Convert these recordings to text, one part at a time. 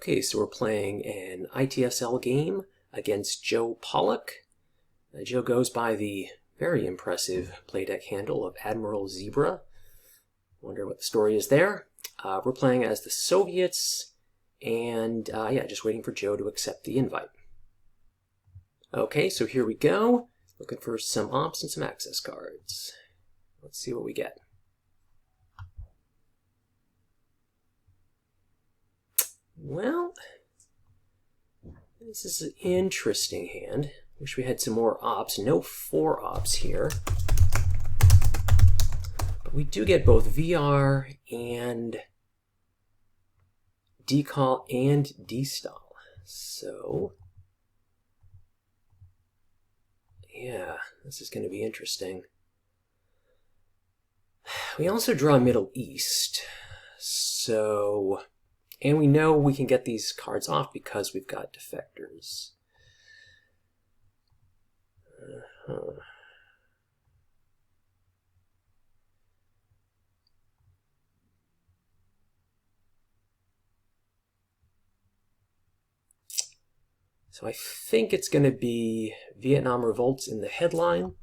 Okay, so we're playing an ITSL game against Joe Polak. Joe goes by the very impressive playdeck handle of Admiral Zebra. Wonder what the story is there. We're playing as the Soviets, and yeah, just waiting for Joe to accept the invite. Okay, so here we go. Looking for some ops and some access cards. Let's see what we get. Well, this is an interesting hand. Wish we had some more ops. No 4 ops here. But we do get both VR and decall and destall. So, yeah, this is going to be interesting. We also draw Middle East. So, and we know we can get these cards off because we've got defectors. So I think it's going to be Vietnam revolts in the headline.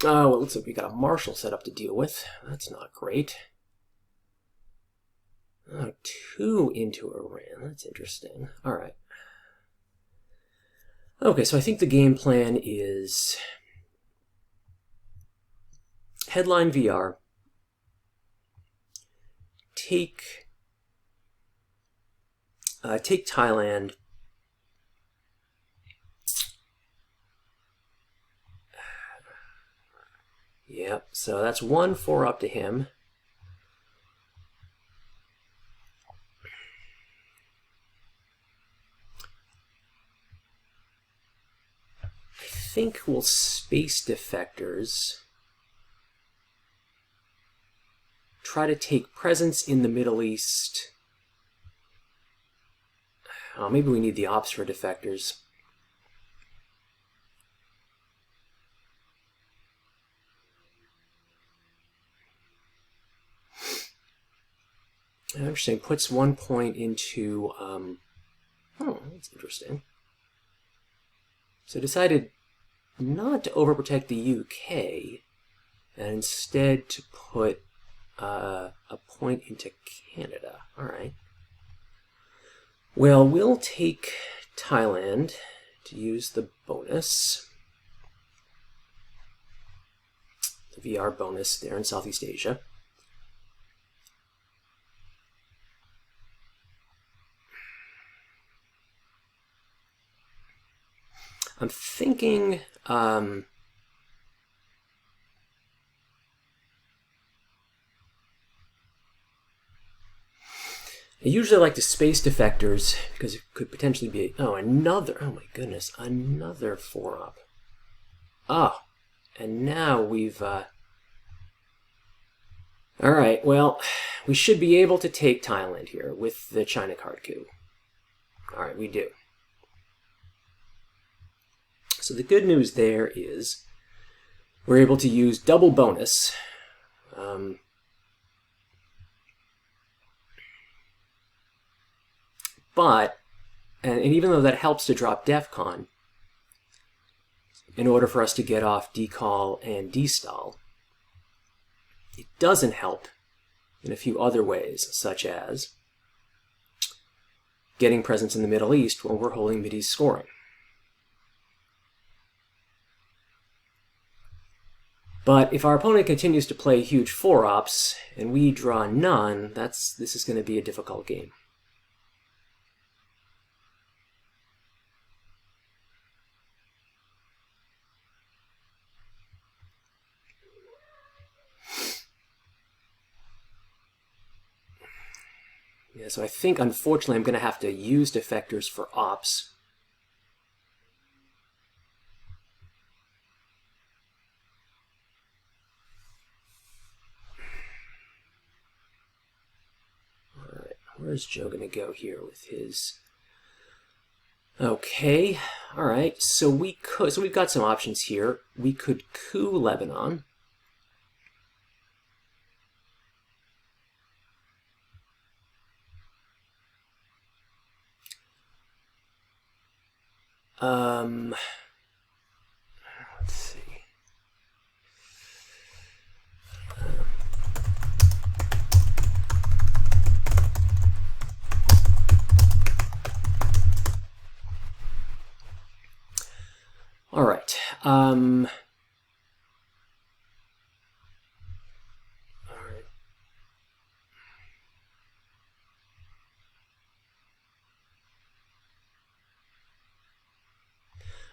Oh, well, it looks like we got a Marshal set up to deal with. That's not great. Oh, 2 into Iran. That's interesting. All right. Okay, so I think the game plan is headline VR, take Thailand, yep, so that's 1 4 up to him. I think we'll space defectors, try to take presence in the Middle East. Oh, maybe we need the ops for defectors. Interesting. Puts 1 point into, oh, that's interesting. So decided not to overprotect the UK, and instead to put a point into Canada. All right. Well, we'll take Thailand to use the bonus. The VR bonus there in Southeast Asia. I'm thinking I usually like to space defectors because it could potentially be another, oh my goodness, another 4 up. Oh, and now we've all right, well, we should be able to take Thailand here with the China card coup. All right, we do. So the good news there is we're able to use double bonus. But, and even though that helps to drop DEFCON, in order for us to get off decall and destall, it doesn't help in a few other ways, such as getting presence in the Middle East when we're holding Mideast scoring. But if our opponent continues to play huge 4 ops and we draw none, this is going to be a difficult game. Yeah, so I think, unfortunately, I'm going to have to use defectors for ops. All right, where's Joe going to go here with his? Okay, all right. So we've got some options here. We could coup Lebanon. Let's see. All right.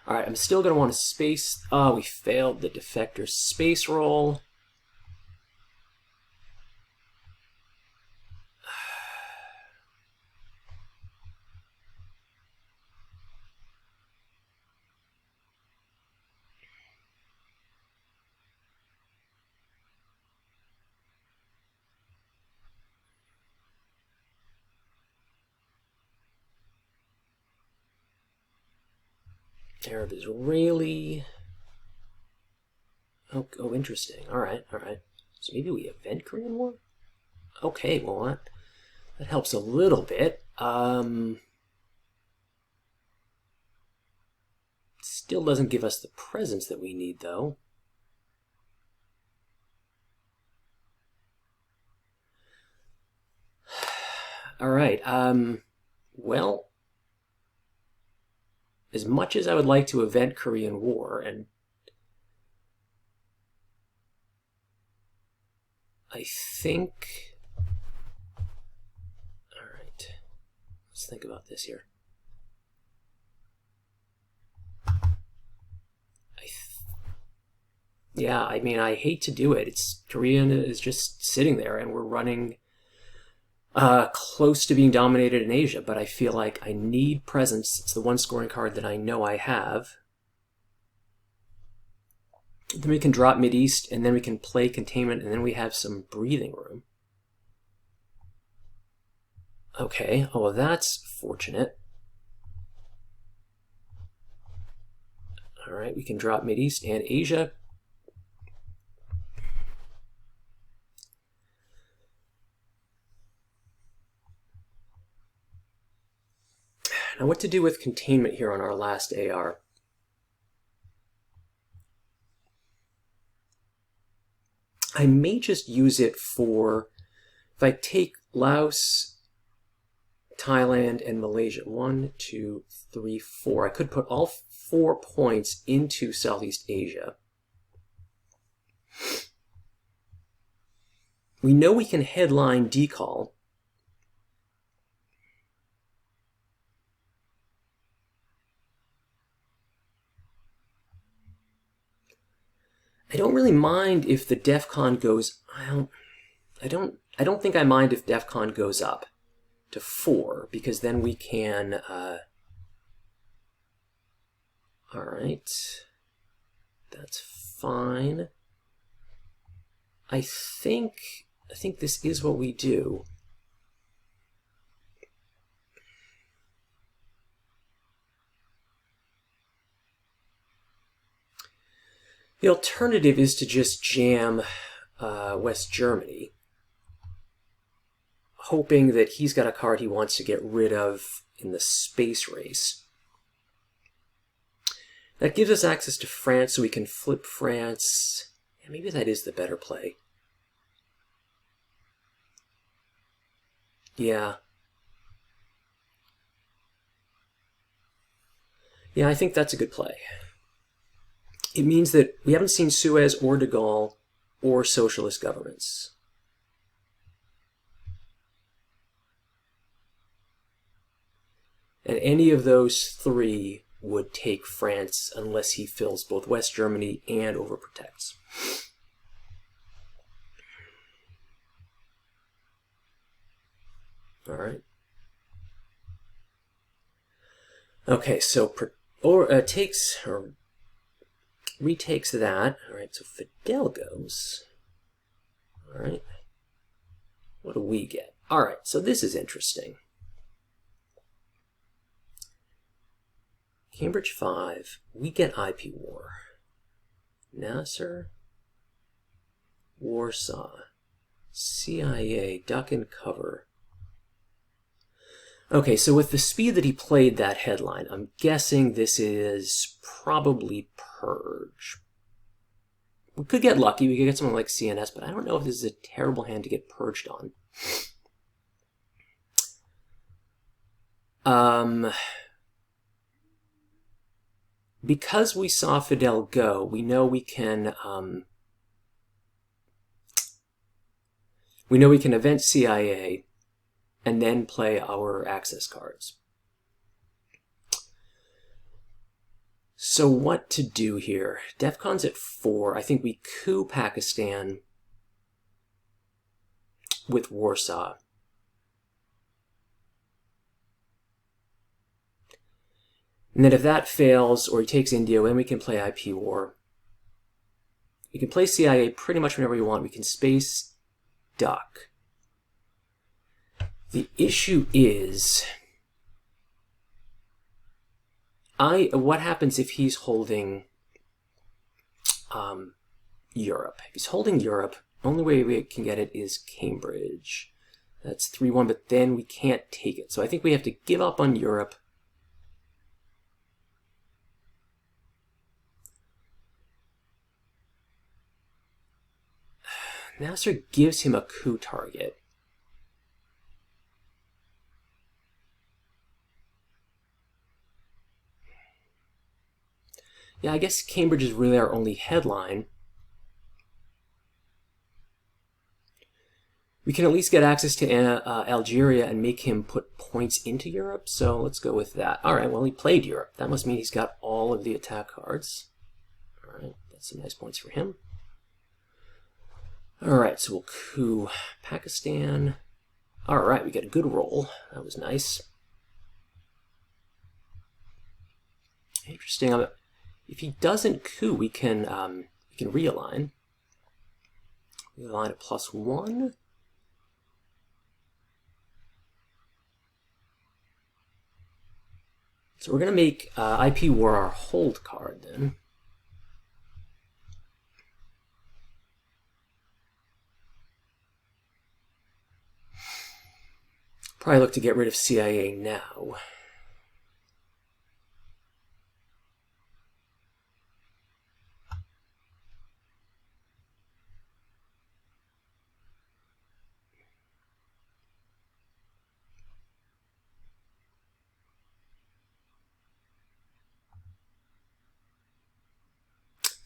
All right, I'm still going to want to space. Oh, we failed the defector space roll. Arab Israeli. Oh, interesting. All right. So maybe we event Korean War? Okay, well, that helps a little bit. Still doesn't give us the presence that we need, though. All right. Well, as much as I would like to event Korean War, and I think... All right. Let's think about this here. Yeah, I mean, I hate to do it. Korean is just sitting there, and we're running close to being dominated in Asia, but I feel like I need presence. It's the one scoring card that I know I have. Then we can drop Mideast, and then we can play containment, and then we have some breathing room. Okay, oh, well, that's fortunate. All right, we can drop Mideast and Asia. Now, what to do with containment here on our last AR? I may just use it for, if I take Laos, Thailand, and Malaysia, 1, 2, 3, 4. I could put all 4 points into Southeast Asia. We know we can headline decall. I don't really mind if the DEFCON goes. I don't think I mind if DEFCON goes up to 4, because then we can. All right, that's fine. I think this is what we do. The alternative is to just jam West Germany, hoping that he's got a card he wants to get rid of in the space race. That gives us access to France, so we can flip France. Yeah, maybe that is the better play. Yeah. Yeah, I think that's a good play. It means that we haven't seen Suez or de Gaulle or socialist governments. And any of those 3 would take France unless he fills both West Germany and overprotects. All right. Okay, so retakes that. All right, so Fidel goes. All right. What do we get? All right, so this is interesting. Cambridge 5, we get IP War. Nasser, Warsaw, CIA, duck and cover. Okay, so with the speed that he played that headline, I'm guessing this is probably Purge. We could get lucky, we could get something like CNS, but I don't know if this is a terrible hand to get purged on. Because we saw Fidel go, we know we can event CIA and then play our access cards. So what to do here? DEFCON's at 4. I think we coup Pakistan with Warsaw. And then if that fails, or he takes India, then we can play IP war. We can play CIA pretty much whenever we want. We can space duck. The issue is, what happens if he's holding Europe? If he's holding Europe, the only way we can get it is Cambridge. That's 3-1, but then we can't take it. So I think we have to give up on Europe. Nasser gives him a coup target. Yeah, I guess Cambridge is really our only headline. We can at least get access to Algeria and make him put points into Europe, so let's go with that. All right, well, he played Europe. That must mean he's got all of the attack cards. All right, that's some nice points for him. All right, so we'll coup Pakistan. All right, we get a good roll. That was nice. Interesting. If he doesn't coup, we can realign. Realign at +1. So we're going to make IP war our hold card then. Probably look to get rid of CIA now.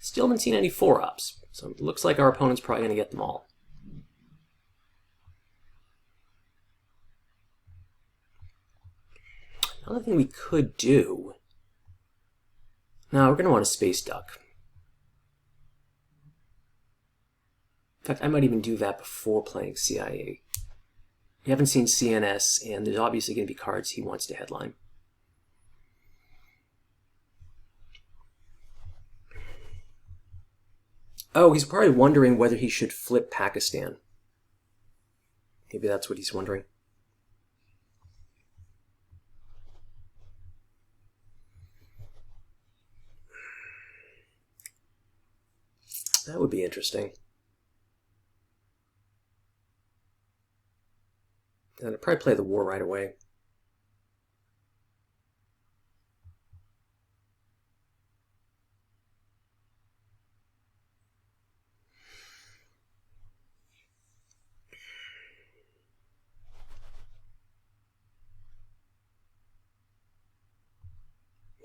Still haven't seen any 4-ups, so it looks like our opponent's probably going to get them all. Another thing we could do... Now, we're going to want a space duck. In fact, I might even do that before playing CIA. We haven't seen CNS, and there's obviously going to be cards he wants to headline. Oh, he's probably wondering whether he should flip Pakistan. Maybe that's what he's wondering. That would be interesting. And I'd probably play the war right away.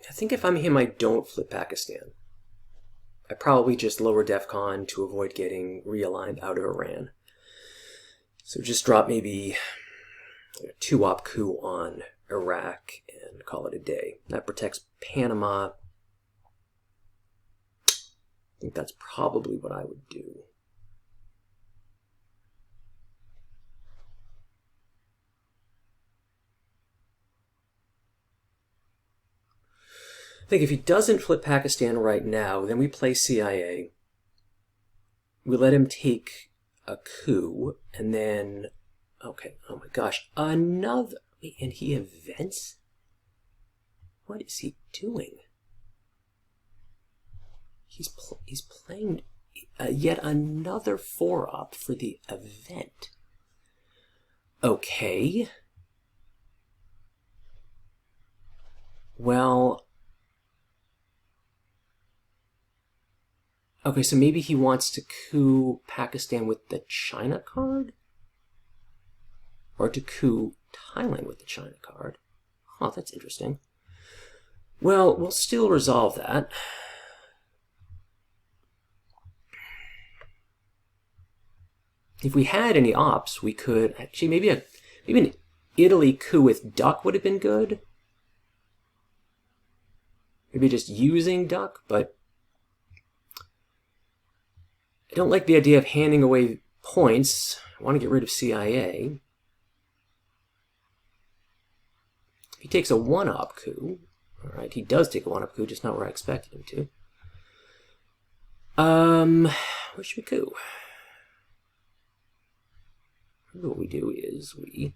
I think if I'm him, I don't flip Pakistan. I probably just lower DEFCON to avoid getting realigned out of Iran. So just drop maybe a 2-op coup on Iraq and call it a day. That protects Panama. I think that's probably what I would do. I think if he doesn't flip Pakistan right now, then we play CIA. We let him take a coup, and then... Okay, oh my gosh, another... And he events? What is he doing? He's playing yet another 4-op for the event. Okay. Well, okay, so maybe he wants to coup Pakistan with the China card? Or to coup Thailand with the China card? Huh, that's interesting. Well, we'll still resolve that. If we had any ops, we could actually maybe an Italy coup with Duck would have been good. Maybe just using Duck, but I don't like the idea of handing away points. I want to get rid of CIA. If he takes a one-op coup, all right, he does take a one-up coup, just not where I expected him to. Where should we coup? Maybe what we do is we...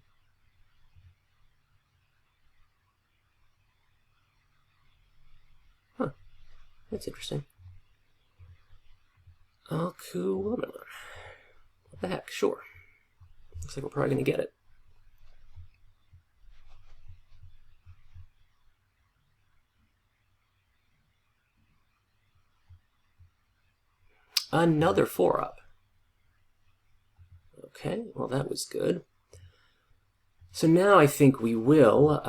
Huh, that's interesting. I'll coup Lebanon. What the heck, sure. Looks like we're probably going to get it. Another 4-up. Okay, well that was good. So now I think we will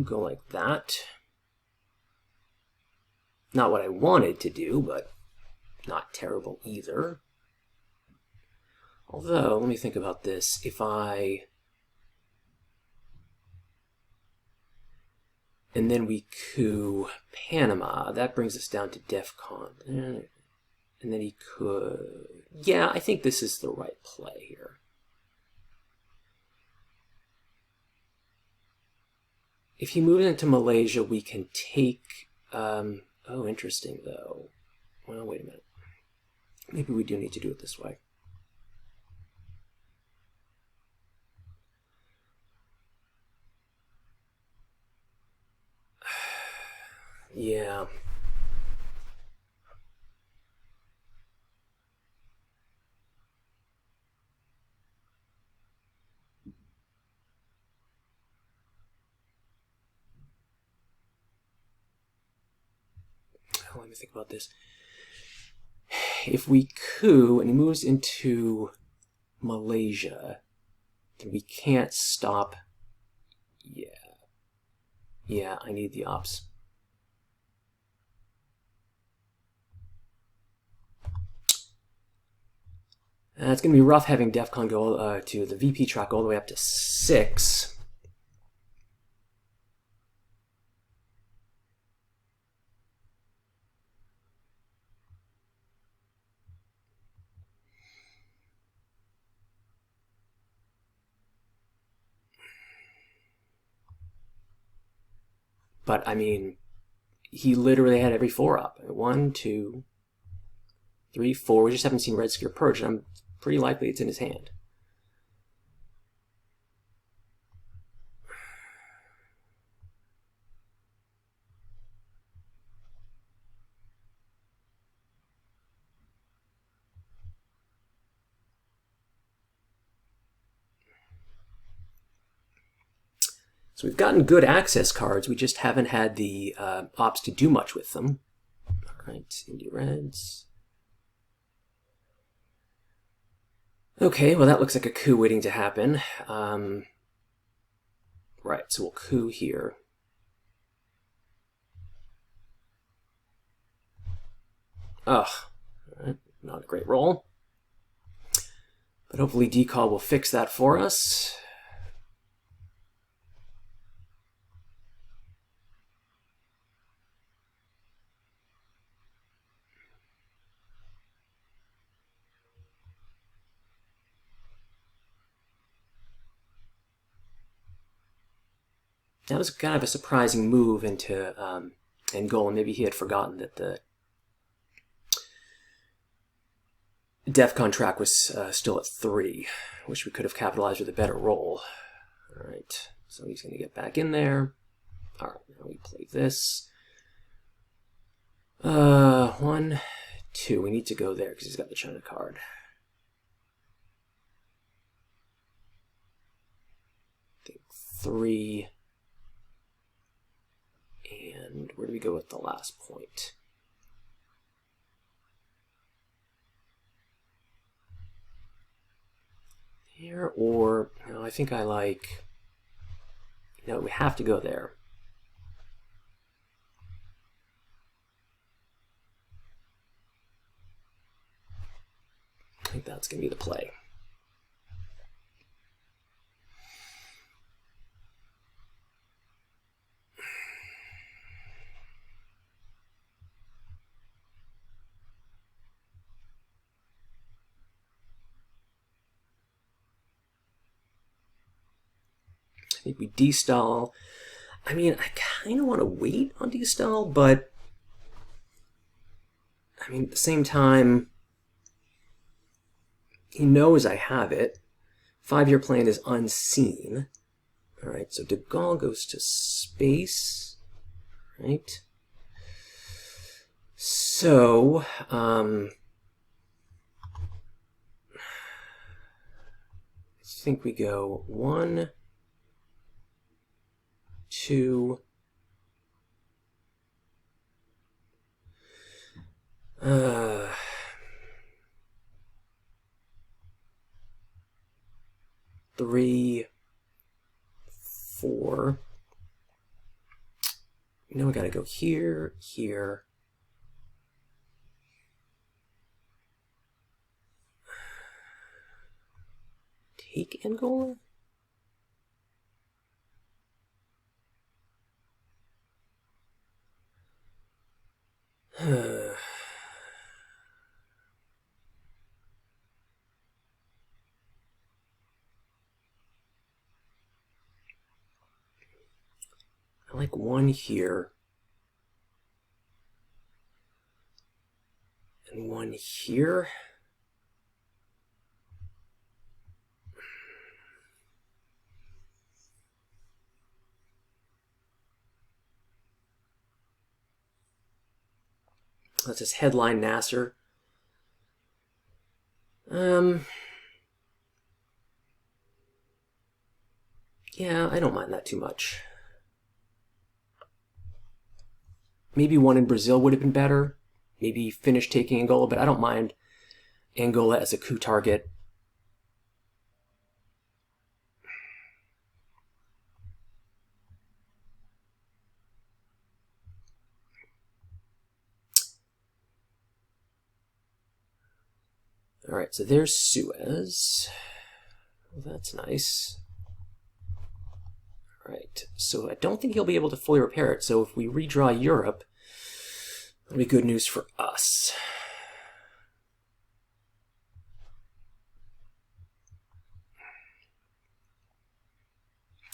go like that. Not what I wanted to do, but not terrible either. Although, let me think about this. If I... And then we coup Panama. That brings us down to DEFCON. And then he could... Yeah, I think this is the right play here. If he moves into Malaysia, we can take... oh, interesting, though. Well, wait a minute. Maybe we do need to do it this way. Yeah. Let me think about this. If we coup and he moves into Malaysia, then we can't stop. Yeah. Yeah, I need the ops. It's going to be rough having DEFCON go to the VP track all the way up to 6. But, I mean, he literally had every 4-up. 1, 2, 3, 4. We just haven't seen Red Scare Purge, and I'm pretty likely it's in his hand. So we've gotten good access cards, we just haven't had the ops to do much with them. All right, India Reds. Okay, well that looks like a coup waiting to happen. Right, so we'll coup here. Ugh, right, not a great roll. But hopefully Decall will fix that for us. That was kind of a surprising move into Angola. Maybe he had forgotten that the DEFCON track was still at 3. Wish we could have capitalized with a better roll. All right, so he's going to get back in there. All right, now we play this. 1, 2. We need to go there because he's got the China card. 3. And where do we go with the last point? Here, or, no, I think I like, no, we have to go there. I think that's going to be the play. I think we de-stall. I mean, I kind of want to wait on de-stall, but I mean, at the same time, he knows I have it. 5-year plan is unseen. All right, so de Gaulle goes to space, right? So, I think we go 1, 2, 3, 4. Now we gotta go here, here. Take Angola? I like 1 here. And 1 here. Let's just headline Nasser. Yeah, I don't mind that too much. Maybe 1 in Brazil would have been better. Maybe finish taking Angola, but I don't mind Angola as a coup target. All right, so there's Suez. Well, that's nice. All right, so I don't think he'll be able to fully repair it. So if we redraw Europe, that'll be good news for us.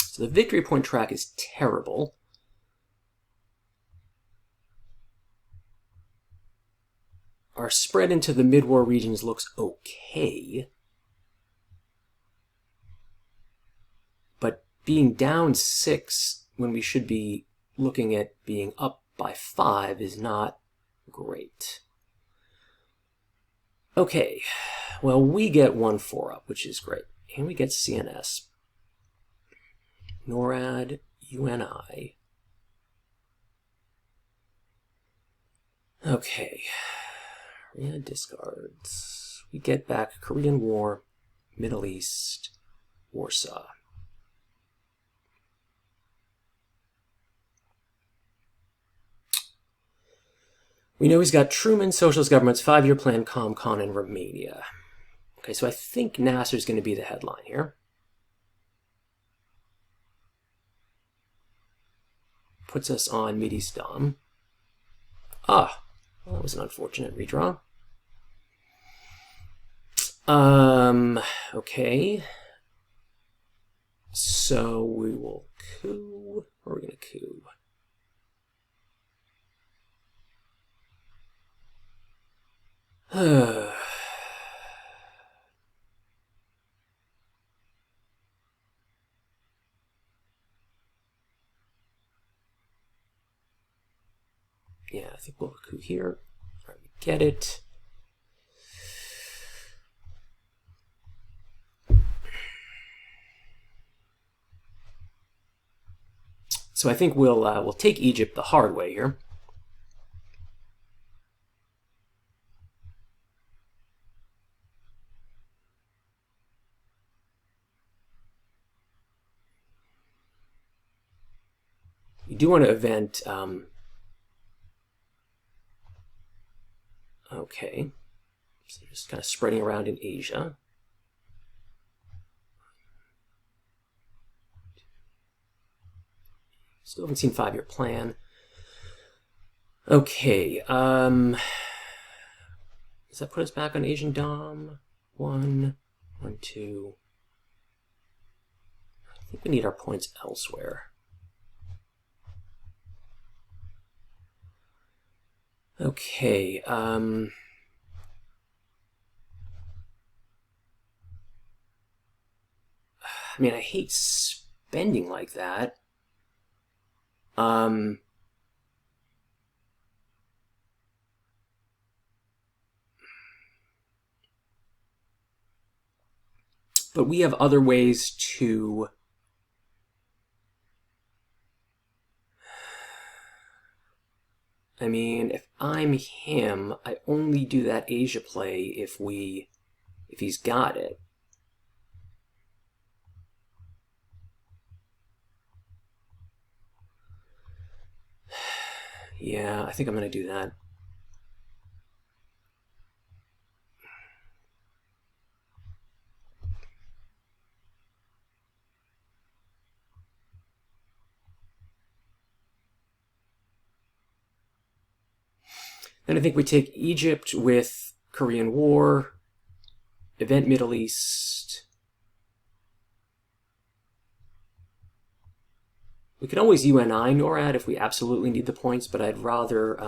So the victory point track is terrible. Our spread into the mid-war regions looks okay. But being down 6 when we should be looking at being up by 5 is not great. Okay, well, we get 1-4 up, which is great. And we get CNS. NORAD, UNI. Okay. Korea discards. We get back Korean War, Middle East, Warsaw. We know he's got Truman, Socialist Government's 5-year plan, Comcon, and Romania. Okay, so I think Nasser's going to be the headline here. Puts us on Mideast Dom. Ah, well, that was an unfortunate redraw. Okay. So we will coup. Or we're going to coup. Yeah, I think we'll coup here. All right, we get it. So I think we'll take Egypt the hard way here. You do want to event. Okay, so just kind of spreading around in Asia. Still haven't seen 5-year plan. Okay, does that put us back on Asian Dom? 1, 1, 2. I think we need our points elsewhere. Okay, I mean, I hate spending like that. But we have other ways to I mean, if I'm him, I only do that Asia play if he's got it. Yeah, I think I'm going to do that. Then I think we take Egypt with Korean War, event Middle East. We could always UNI NORAD if we absolutely need the points, but I'd rather...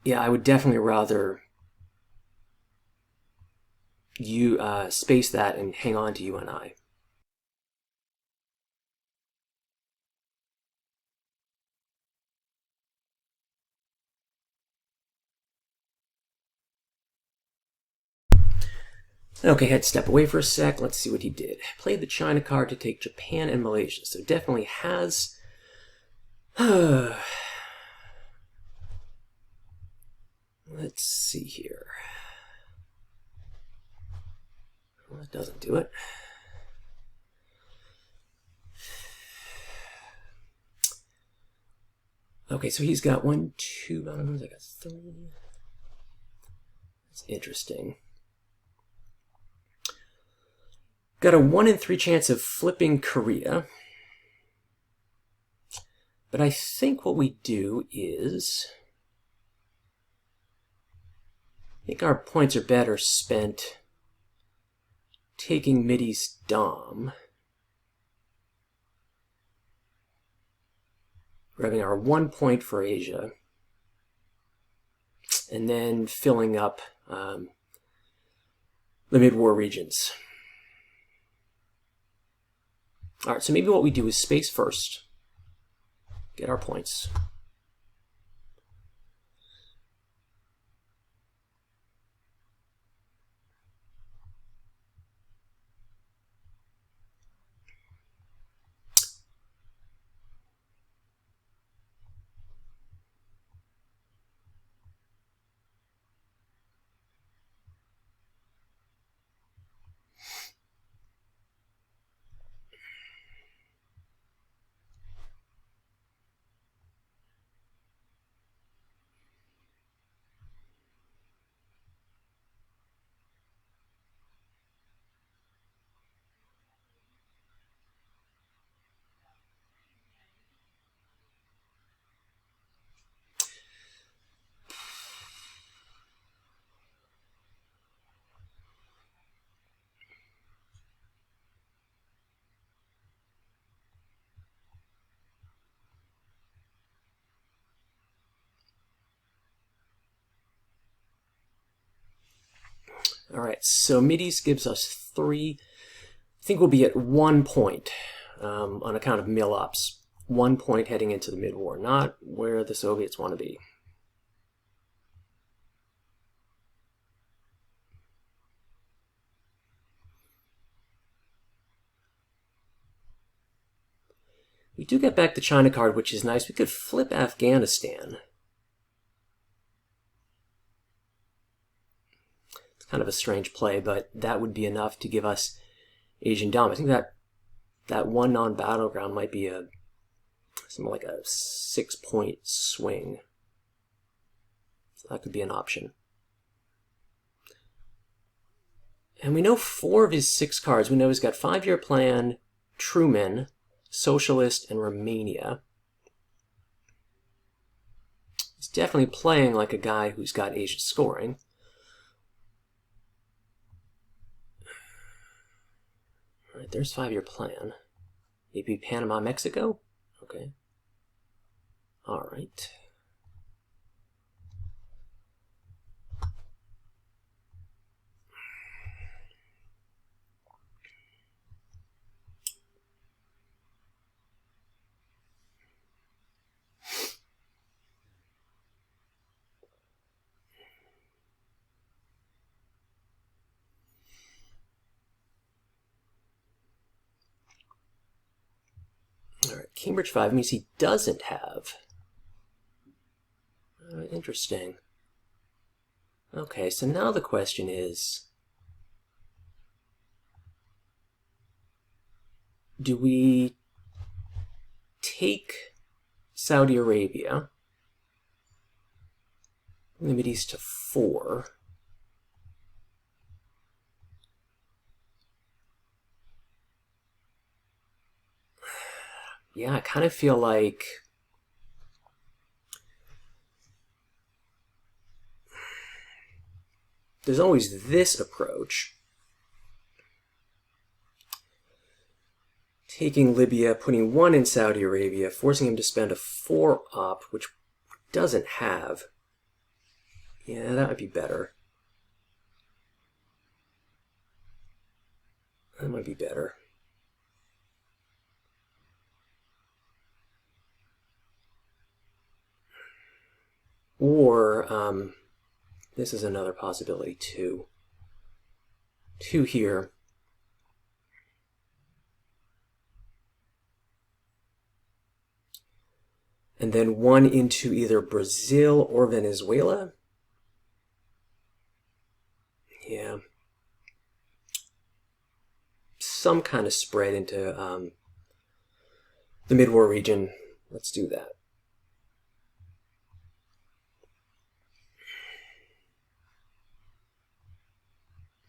yeah, I would definitely rather you space that and hang on to UNI. Okay, had to step away for a sec. Let's see what he did. Played the China card to take Japan and Malaysia, so definitely has... Let's see here. Well, that doesn't do it. Okay, so he's got 1, 2 bottoms. I got 3. That's interesting. Got a 1 in 3 chance of flipping Korea. But I think what we do is... I think our points are better spent taking Mideast Dom. Grabbing our 1 point for Asia. And then filling up the mid-war regions. All right, so maybe what we do is space first. Get our points. All right, so Mideast gives us 3. I think we'll be at 1 point on account of mil-ops. 1 point heading into the mid-war, not where the Soviets want to be. We do get back the China card, which is nice. We could flip Afghanistan. It's kind of a strange play, but that would be enough to give us Asian Dom. I think that one non-battleground might be something like a 6-point swing. So that could be an option. And we know 4 of his 6 cards. We know he's got 5-Year Plan, Truman, Socialist, and Romania. He's definitely playing like a guy who's got Asian scoring. All right, there's 5-Year Plan. Maybe Panama, Mexico? Okay. All right. All right, Cambridge 5 means he doesn't have. Interesting. Okay, so now the question is, do we take Saudi Arabia, the Mideast to 4, yeah, I kind of feel like there's always this approach. Taking Libya, putting 1 in Saudi Arabia, forcing him to spend a 4-op, which doesn't have. Yeah, that might be better. That might be better. Or, this is another possibility too. 2 here. And then 1 into either Brazil or Venezuela. Yeah. Some kind of spread into the mid-war region. Let's do that.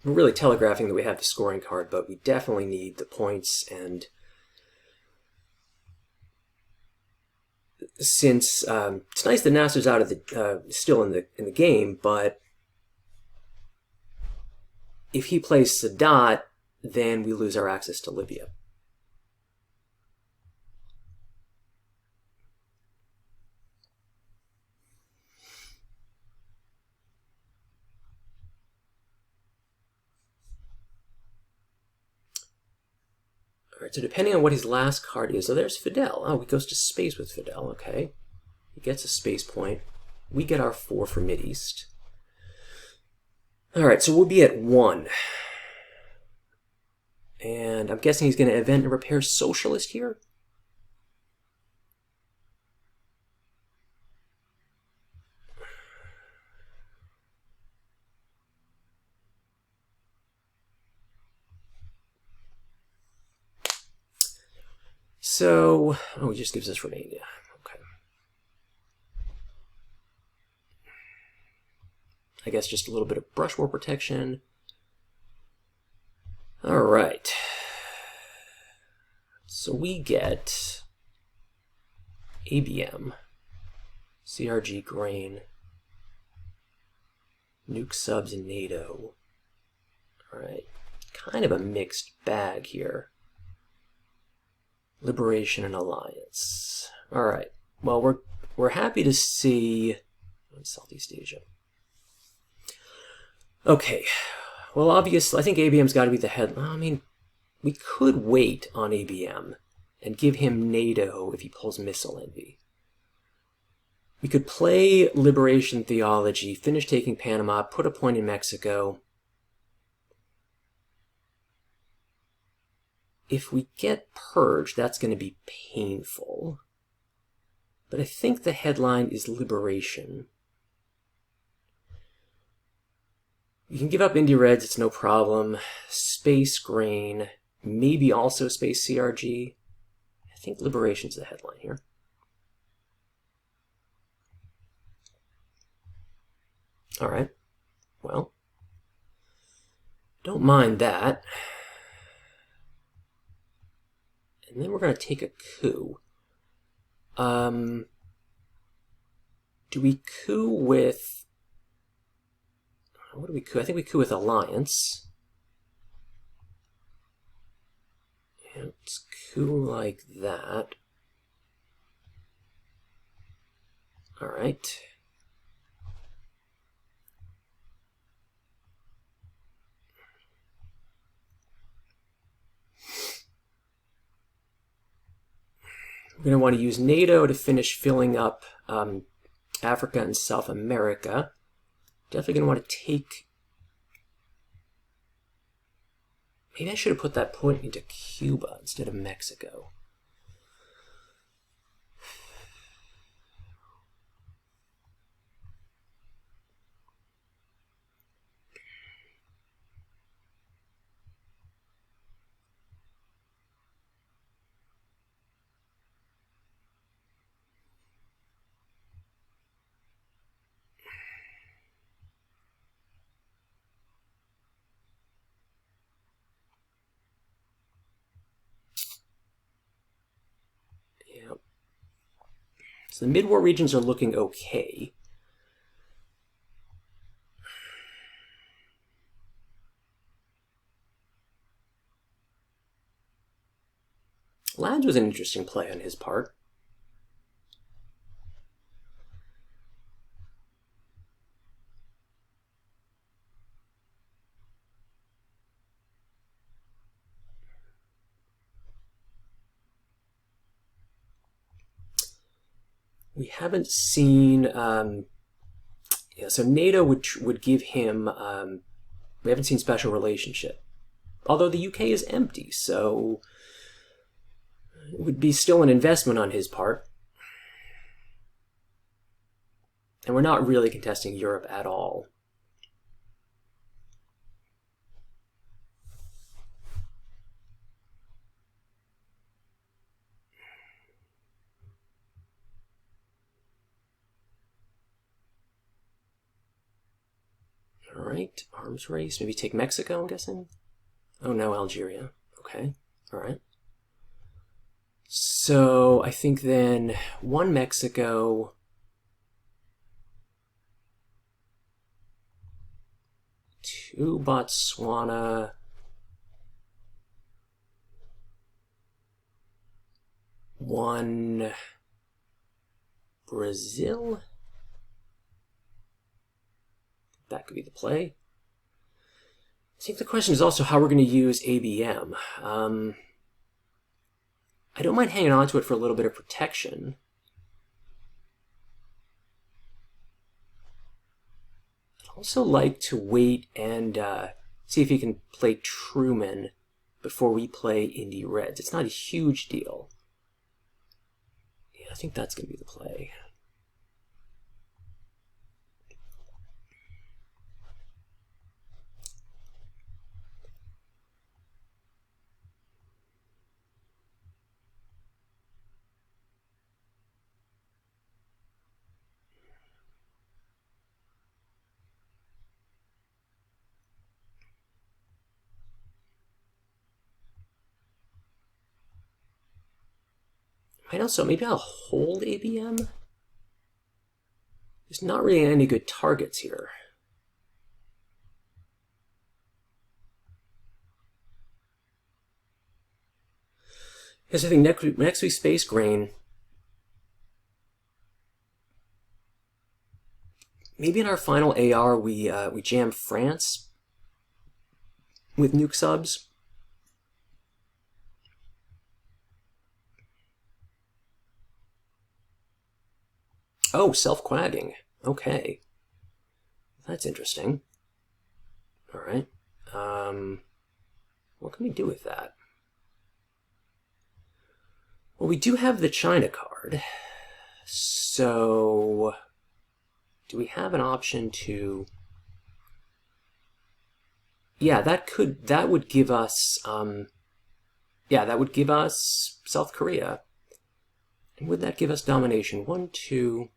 We're really telegraphing that we have the scoring card, but we definitely need the points. And since it's nice that Nasser's out of the still in the game, but if he plays Sadat, then we lose our access to Libya. All right, so depending on what his last card is, so there's Fidel. Oh, he goes to space with Fidel, okay. He gets a space point. We get our 4 for Mideast. All right, so we'll be at 1. And I'm guessing he's going to event and repair Socialist here. So, oh, he just gives us Romania. Okay. I guess just a little bit of brush war protection. All right. So we get ABM, CRG grain, nuke subs in NATO. All right. Kind of a mixed bag here. Liberation and Alliance. All right. Well, we're happy to see Southeast Asia. Okay. Well, obviously, I think ABM's got to be the head. I mean, we could wait on ABM and give him NATO if he pulls Missile Envy. We could play Liberation Theology, finish taking Panama, put a point in Mexico. if we get purged, that's going to be painful. But I think the headline is liberation. You can give up Indie Reds, it's no problem. Space Grain, maybe also Space CRG. I think liberation's the headline here. All right, well, don't mind that. And then we're going to take a coup. Do we coup with... What do we coup? I think we coup with Alliance. And let's coup like that. All right. We're going to want to use NATO to finish filling up Africa and South America. Definitely going to want to take... Maybe I should have put that point into Cuba instead of Mexico. So the mid-war regions are looking okay. Lads was an interesting play on his part. We haven't seen, so NATO would give him, we haven't seen special relationship. Although the UK is empty, so it would be still an investment on his part. And we're not really contesting Europe at all. All right, arms race. Maybe take Mexico, I'm guessing? Oh, no, Algeria. Okay, all right. So I think then 1 Mexico, 2 Botswana, 1 Brazil. That could be the play. I think the question is also how we're going to use ABM. I don't mind hanging on to it for a little bit of protection. I'd also like to wait and see if he can play Truman before we play Indie Reds. It's not a huge deal. Yeah, I think that's going to be the play. I know, so maybe I'll hold ABM. There's not really any good targets here. Because I think next week Space Grain. Maybe in our final AR we jam France with nuke subs. Oh, self-quagging. Okay. That's interesting. All right. What can we do with that? Well, we do have the China card. So, do we have an option to... Yeah, that would give us, yeah, that would give us South Korea. And would that give us domination? 1, 2,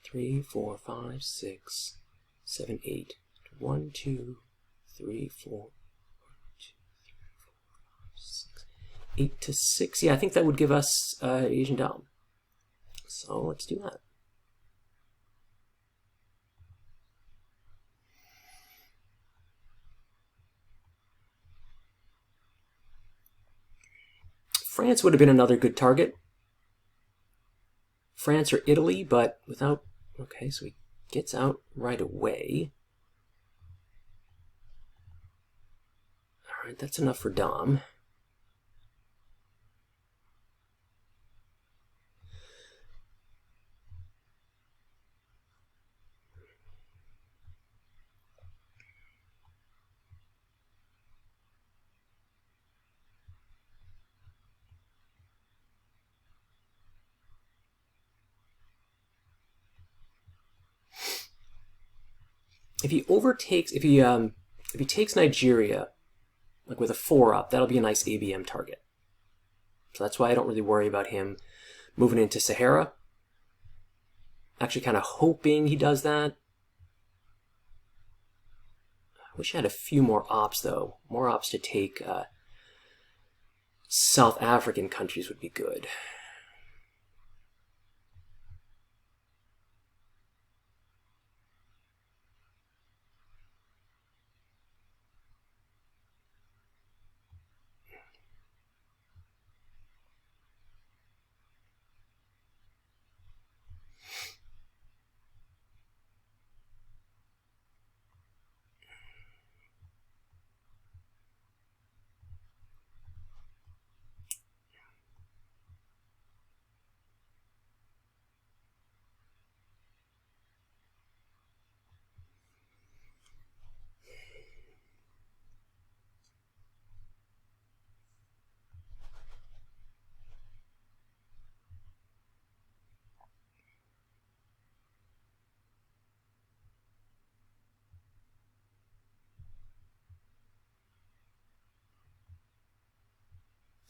3, 4, 5, 6, 7, 8. 1, 2, 3, 4, 6, 8 to 6. Yeah, I think that would give us Asian Dom. So let's do that. France would have been another good target. France or Italy, but without... Okay, so he gets out right away. All right, that's enough for Dom. If he overtakes, if he takes Nigeria, like with a 4-up, that'll be a nice ABM target. So that's why I don't really worry about him moving into Sahara. Actually kind of hoping he does that. I wish I had a few more ops, though. More ops to take South African countries would be good.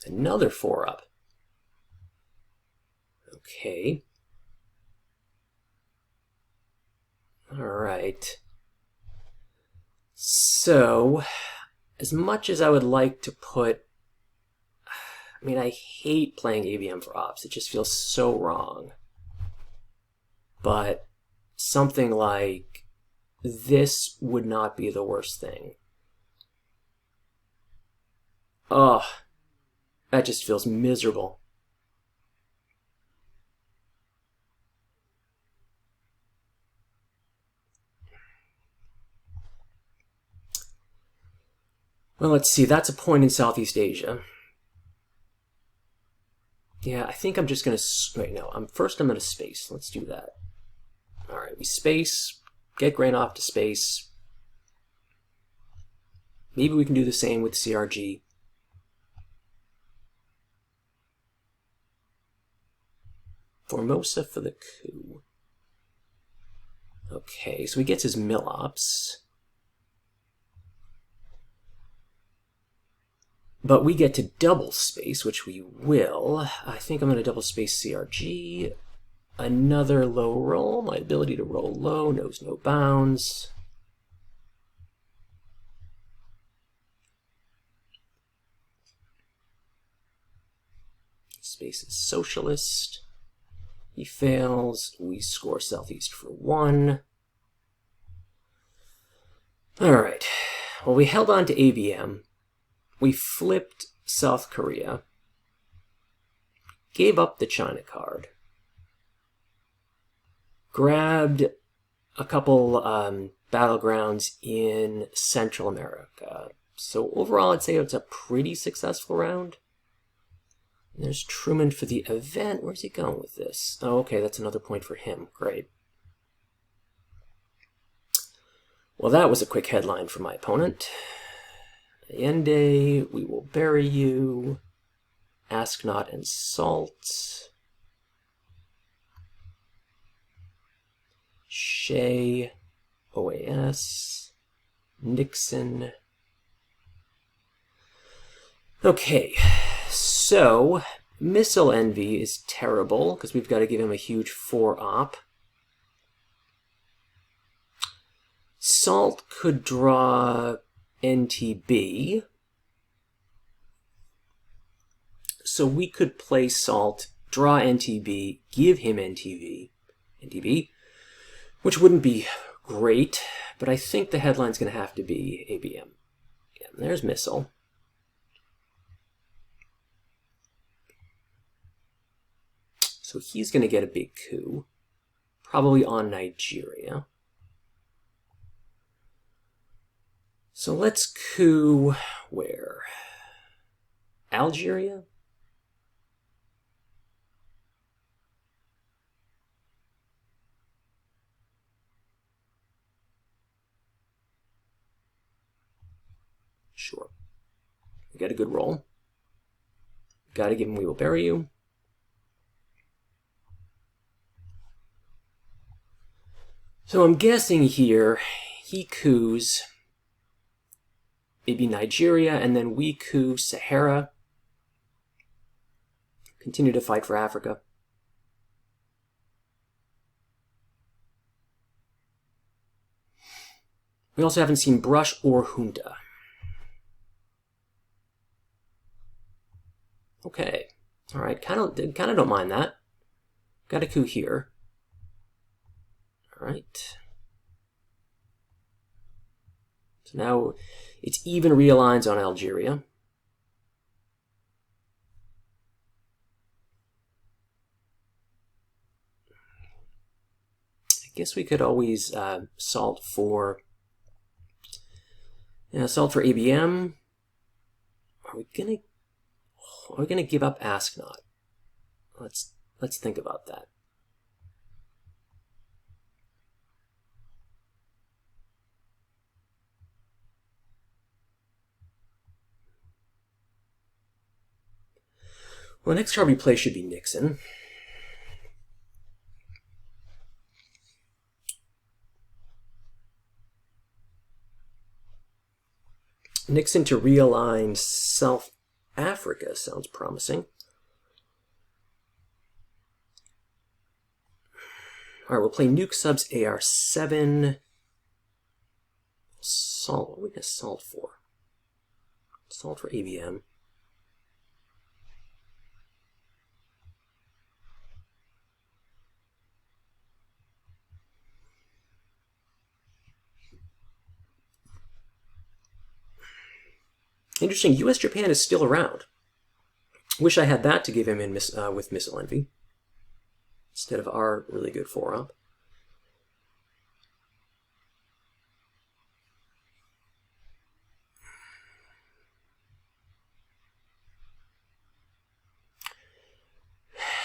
Another 4-up. Okay. All right. So, as much as I would like to put... I mean, I hate playing ABM for ops. It just feels so wrong. But something like this would not be the worst thing. Ugh. That just feels miserable. Well, let's see. That's a point in Southeast Asia. Yeah, I think I'm just going to... Wait, no. First, I'm going to space. Let's do that. All right, we space. Get Grain off to space. Maybe we can do the same with CRG. Formosa for the coup. Okay, so he gets his Millops. But we get to double space, which we will. I think I'm going to double space CRG. Another low roll. My ability to roll low knows no bounds. Space is socialist. He fails. We score Southeast for 1. All right. Well, we held on to ABM. We flipped South Korea. Gave up the China card. Grabbed a couple battlegrounds in Central America. So overall, I'd say it's a pretty successful round. And there's Truman for the event. Where's he going with this? Oh, okay, that's another point for him. Great. Well, that was a quick headline for my opponent. Allende, we will bury you. Asknot and Salt. Shea, OAS, Nixon. Okay, so Missile Envy is terrible because we've got to give him a huge 4-op. Salt could draw NTB. So we could play Salt, draw NTB, give him NTB, which wouldn't be great, but I think the headline's going to have to be ABM. Yeah, there's Missile. So he's going to get a big coup, probably on Nigeria. So let's coup where? Algeria? Sure. We got a good roll. Got to give him We Will Bury You. So I'm guessing here he coups maybe Nigeria, and then we coup Sahara. Continue to fight for Africa. We also haven't seen Brush or Junta. Okay. All right. Kind of don't mind that. Got a coup here. All right. So now it's even realigns on Algeria. I guess we could always salt for ABM. Are we gonna give up Asknot? Let's think about that. Well, the next card we play should be Nixon. Nixon to realign South Africa sounds promising. All right, we'll play Nuke Subs AR7. Salt, what are we going to salt for? Salt for ABM. Interesting, US-Japan is still around. Wish I had that to give him in with Missile Envy, instead of our really good 4-op.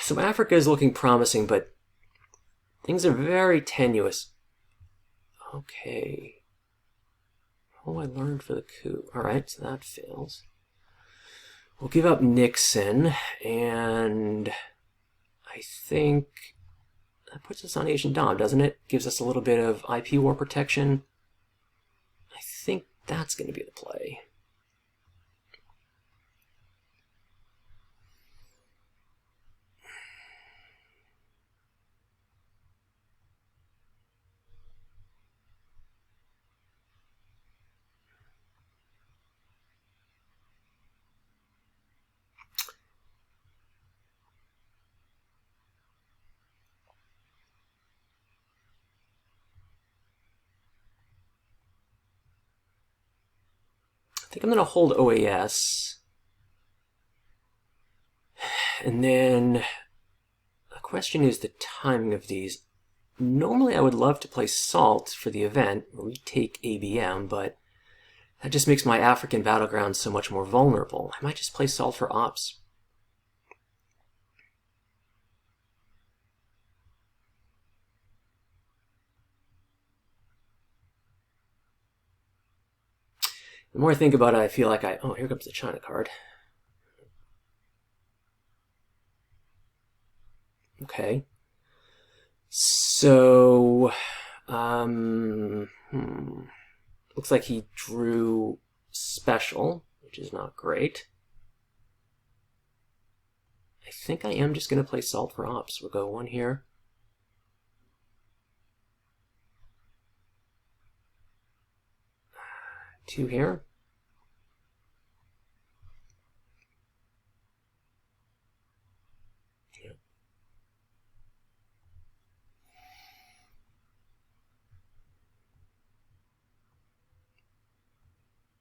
So Africa is looking promising, but things are very tenuous. Okay. Oh, I learned for the coup. All right, so that fails. We'll give up Nixon, and I think that puts us on Asian Dom, doesn't it? Gives us a little bit of IP war protection. I think that's going to be the play. I think I'm going to hold OAS. And then the question is the timing of these. Normally I would love to play Salt for the event, where we take ABM, but that just makes my African battleground so much more vulnerable. I might just play Salt for Ops. The more I think about it, I feel like oh, here comes the China card. Okay. So, looks like he drew special, which is not great. I think I am just going to play Salt for Ops. We'll go 1 here. Two here.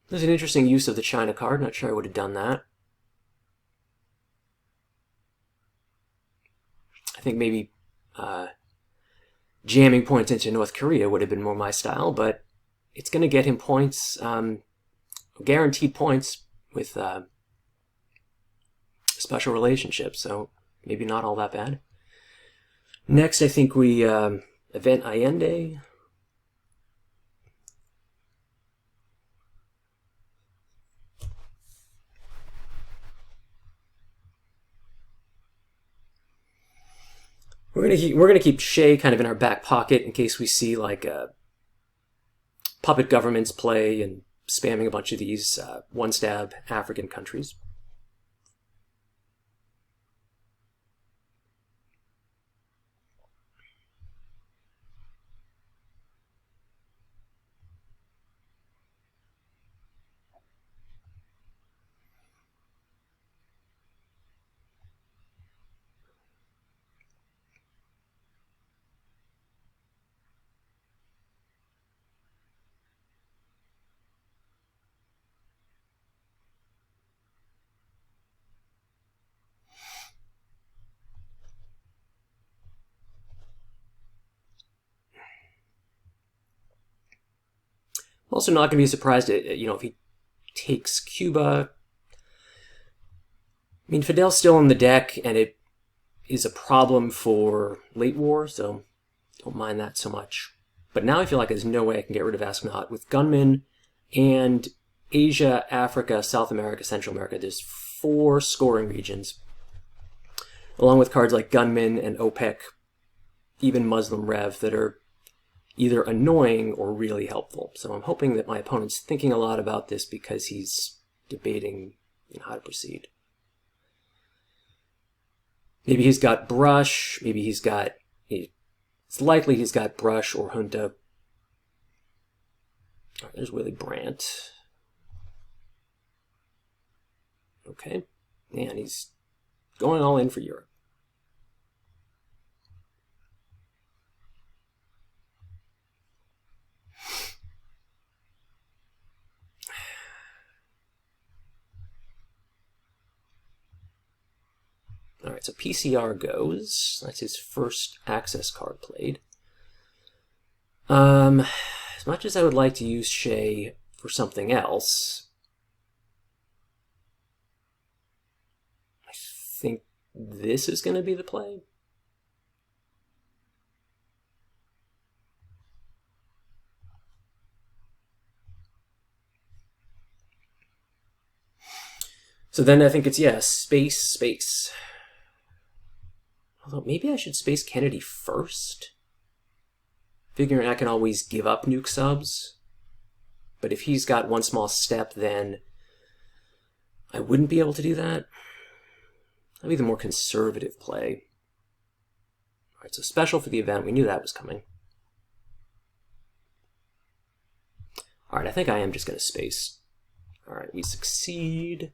There's an interesting use of the China card. Not sure I would have done that. I think maybe jamming points into North Korea would have been more my style, but it's going to get him points, guaranteed points with special relationships, so maybe not all that bad. Next, I think we event Allende. We're gonna keep Shea kind of in our back pocket in case we see like puppet governments play and spamming a bunch of these one-stab African countries. I'm also not going to be surprised, if he takes Cuba. I mean, Fidel's still on the deck, and it is a problem for late war, so don't mind that so much. But now I feel like there's no way I can get rid of Astronaut. With Gunman and Asia, Africa, South America, Central America, there's 4 scoring regions, along with cards like Gunman and OPEC, even Muslim Rev, that are either annoying or really helpful. So I'm hoping that my opponent's thinking a lot about this because he's debating how to proceed. Maybe he's got Brush, maybe it's likely he's got Brush or Junta. Oh, there's Willy Brandt. Okay, and he's going all in for Europe. All right, so PCR goes. That's his first access card played. As much as I would like to use Shea for something else, I think this is going to be the play. So then I think it's, space. Although maybe I should space Kennedy first, figuring I can always give up nuke subs. But if he's got one small step, then I wouldn't be able to do that. That'd be the more conservative play. All right, so special for the event. We knew that was coming. All right, I think I am just going to space. All right, we succeed.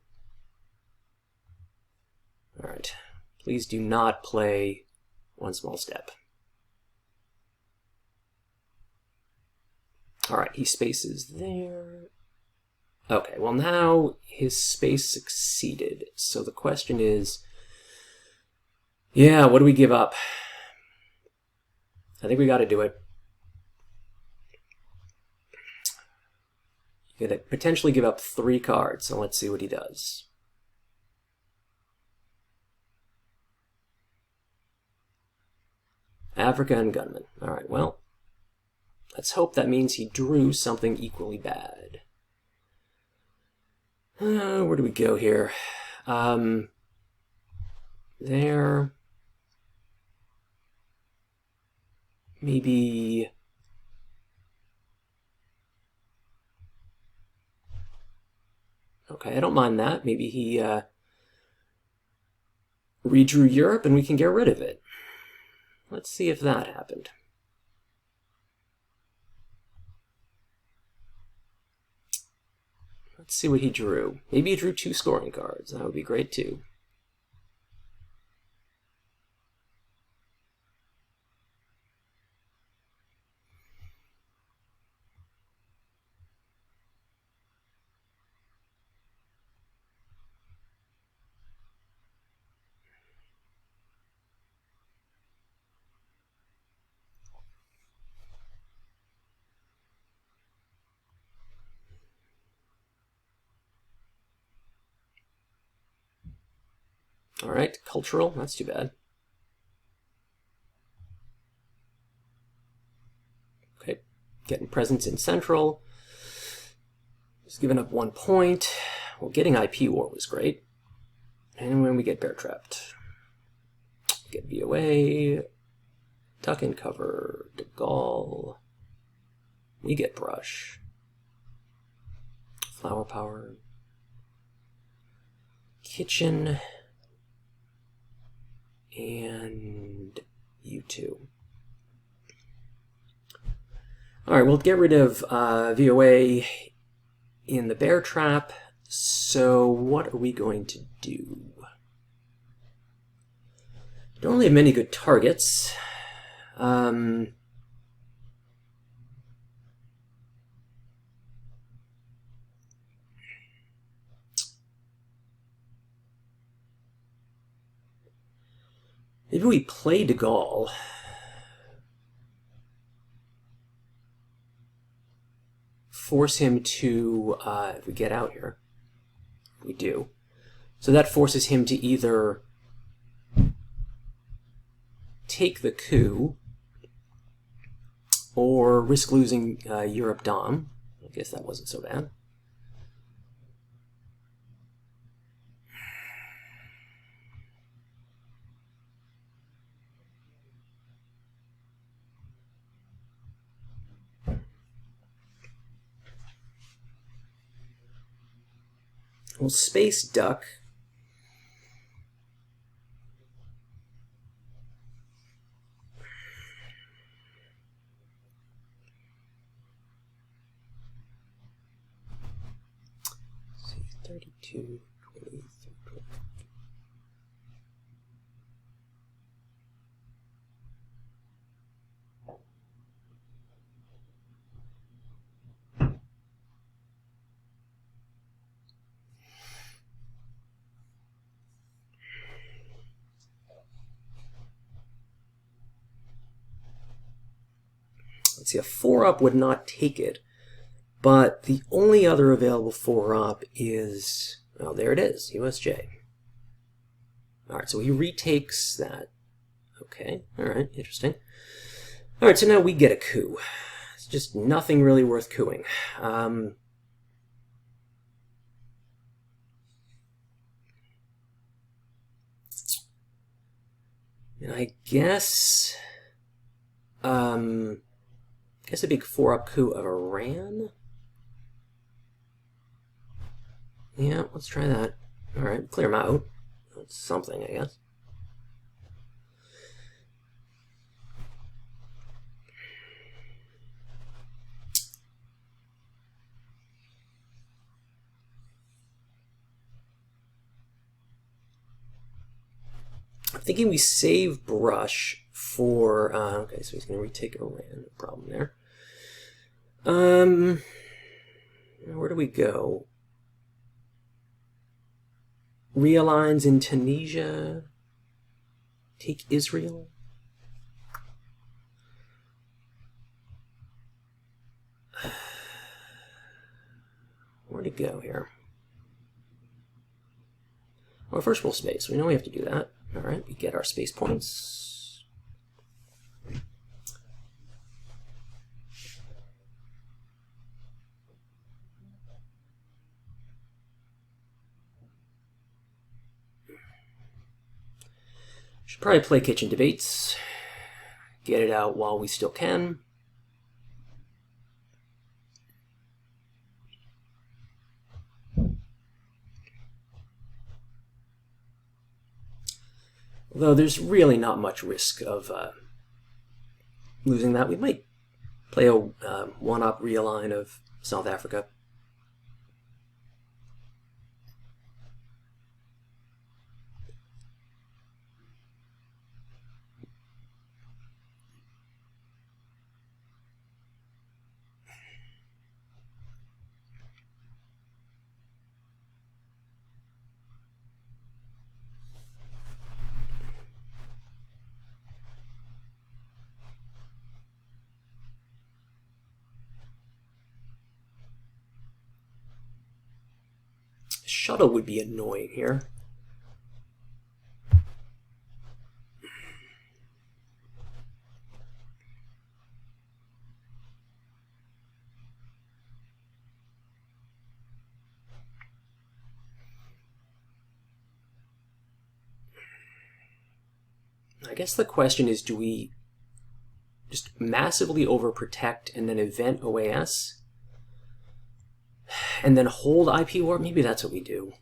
All right, please do not play one small step. All right, he spaces there. Okay, well now his space succeeded. So the question is, what do we give up? I think we got to do it. You're going to potentially give up 3 cards, so let's see what he does. Africa and Gunman. All right, well, let's hope that means he drew something equally bad. Where do we go here? There. maybe... Okay, I don't mind that. Maybe he redrew Europe and we can get rid of it. Let's see if that happened. Let's see what he drew. Maybe he drew 2 scoring cards. That would be great too. All right, cultural. That's too bad. Okay, getting presents in Central. Just giving up 1 point. Well, getting IP War was great. And when we get Bear Trapped, get VOA, Duck and Cover, De Gaulle. We get Brush. Flower Power. Kitchen. And U2. Alright, we'll get rid of VOA in the Bear Trap. So what are we going to do? Don't really have many good targets. Maybe we play De Gaulle. Force him to, if we get out here, we do. So that forces him to either take the coup or risk losing Europe Dom. I guess that wasn't so bad. Well, Space Duck. Let's see, 32, 23, 20. Let's see, a 4-up would not take it, but the only other available 4-up is, oh, there it is, USJ. All right, so he retakes that. Okay, all right, interesting. All right, so now we get a coup. It's just nothing really worth cooing. And I guess a big 4-up coup of Iran. Yeah, let's try that. All right, clear them out. That's something, I guess. I'm thinking we save Brush for, okay, so he's going to retake Iran, no problem there. Where do we go? Realigns in Tunisia. Take Israel. Where to go here? Well, first we'll space. We know we have to do that. All right, we get our space points. Should probably play Kitchen Debates. get it out while we still can. Although there's really not much risk of losing that. We might play a one-up realign of South Africa. Shuttle would be annoying here. I guess the question is, do we just massively overprotect and then event OAS? And then hold IP warp? Maybe that's what we do.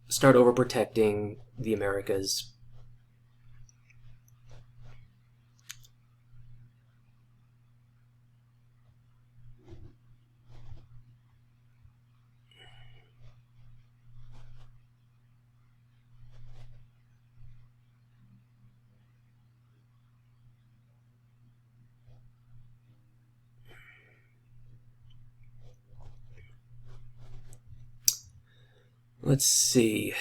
Start overprotecting the Americas. Let's see.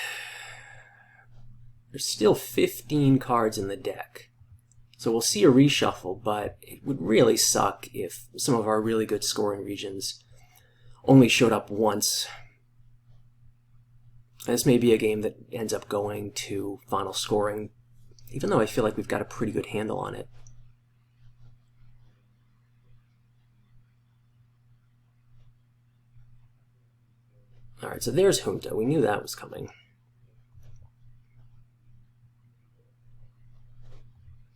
There's still 15 cards in the deck. So we'll see a reshuffle, but it would really suck if some of our really good scoring regions only showed up once. And this may be a game that ends up going to final scoring, even though I feel like we've got a pretty good handle on it. Alright, so there's Junta. We knew that was coming.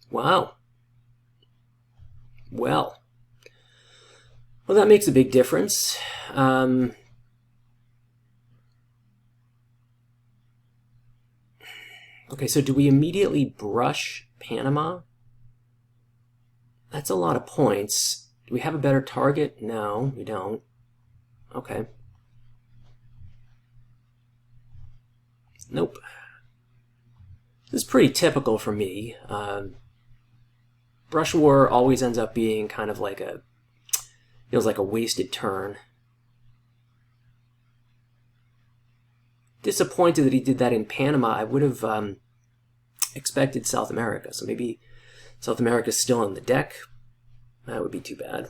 Wow. Well, that makes a big difference. Okay, so do we immediately brush Panama? That's a lot of points. Do we have a better target? No, we don't. Okay. Nope. This is pretty typical for me. Brush War always ends up being kind of like feels like a wasted turn. Disappointed that he did that in Panama. I would have expected South America. So maybe South America's still on the deck. That would be too bad.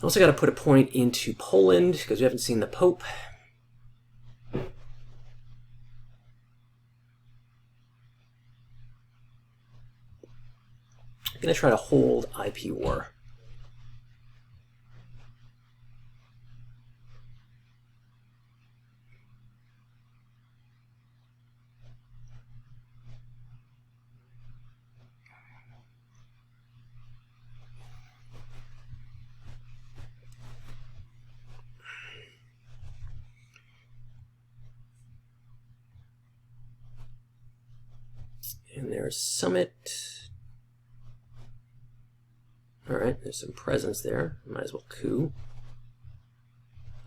Also got to put a point into Poland because we haven't seen the Pope. I'm going to try to hold IP war. And there's Summit. Alright, there's some presence there. Might as well coup.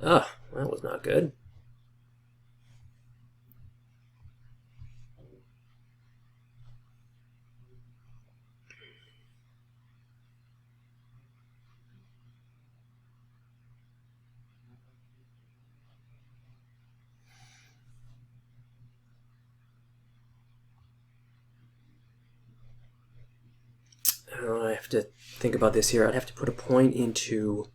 Ugh, that was not good. I have to think about this here. I'd have to put a point into...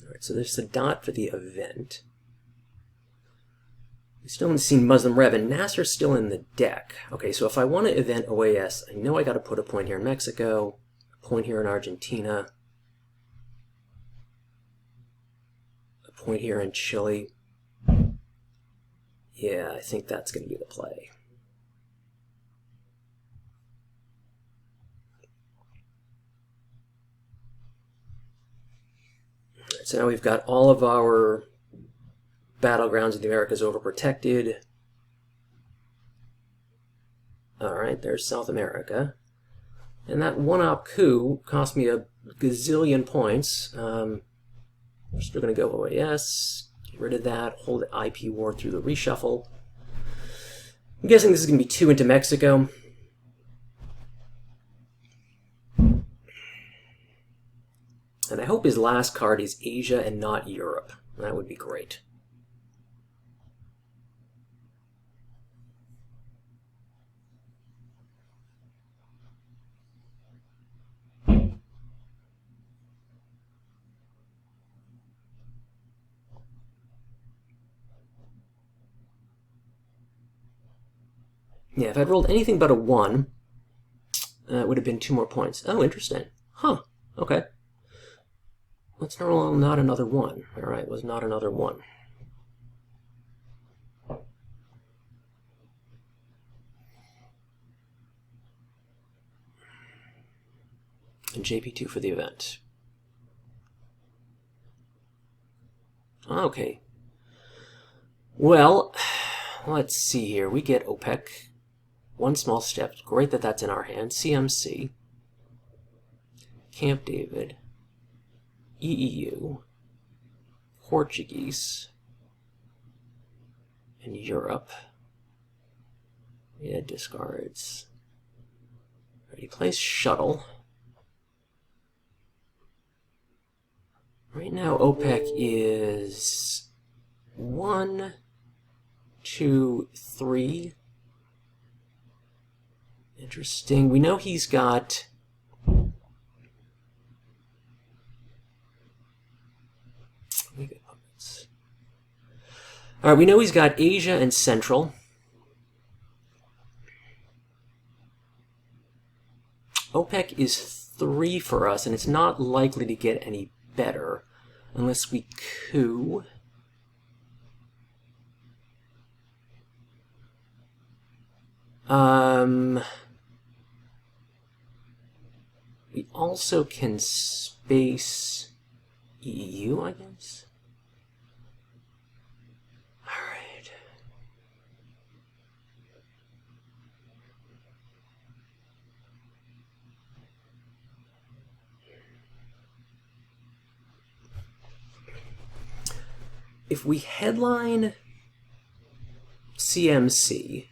Alright, so there's a dot for the event. We still haven't seen Muslim Rev, and Nasser's still in the deck. Okay, so if I want to event OAS, I know I got to put a point here in Mexico, point here in Argentina. A point here in Chile. Yeah, I think that's going to be the play. So now we've got all of our battlegrounds in the Americas overprotected. Alright, there's South America. And that one-op coup cost me a gazillion points. We're still going to go OAS, get rid of that, hold IP war through the reshuffle. I'm guessing this is going to be 2 into Mexico. And I hope his last card is Asia and not Europe. That would be great. Yeah, if I'd rolled anything but a 1, it would have been 2 more points. Oh, interesting. Huh. Okay. Let's roll not another 1. Alright, was not another 1. And JP2 for the event. Okay. Well, let's see here. We get OPEC. 1 small step. Great that that's in our hand. CMC. Camp David. EEU. Portuguese. And Europe. Yeah, discards. Already placed shuttle. Right now, OPEC is 1, 2, 3. Interesting. We know he's got Alright, we know he's got Asia and Central. OPEC is 3 for us, and it's not likely to get any better unless we coup. We also can space EU, I guess. Alright. If we headline CMC,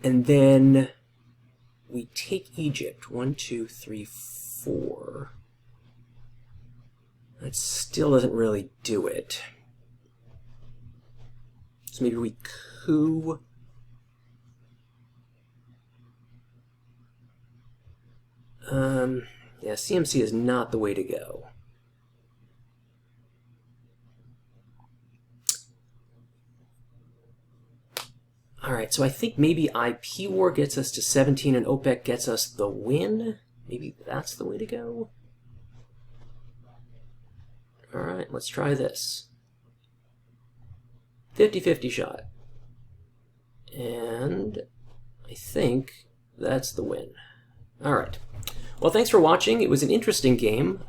and then we take Egypt, 1, 2, 3, 4. That still doesn't really do it. So maybe we coup. Yeah, CMC is not the way to go. Alright, so I think maybe IP war gets us to 17 and OPEC gets us the win. Maybe that's the way to go. Alright, let's try this. 50-50 shot. And I think that's the win. Alright. Well, thanks for watching. It was an interesting game.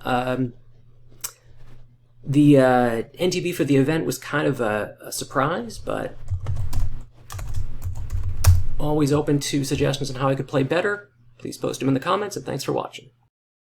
The NTB for the event was kind of a surprise, but always open to suggestions on how I could play better. Please post them in the comments, and thanks for watching.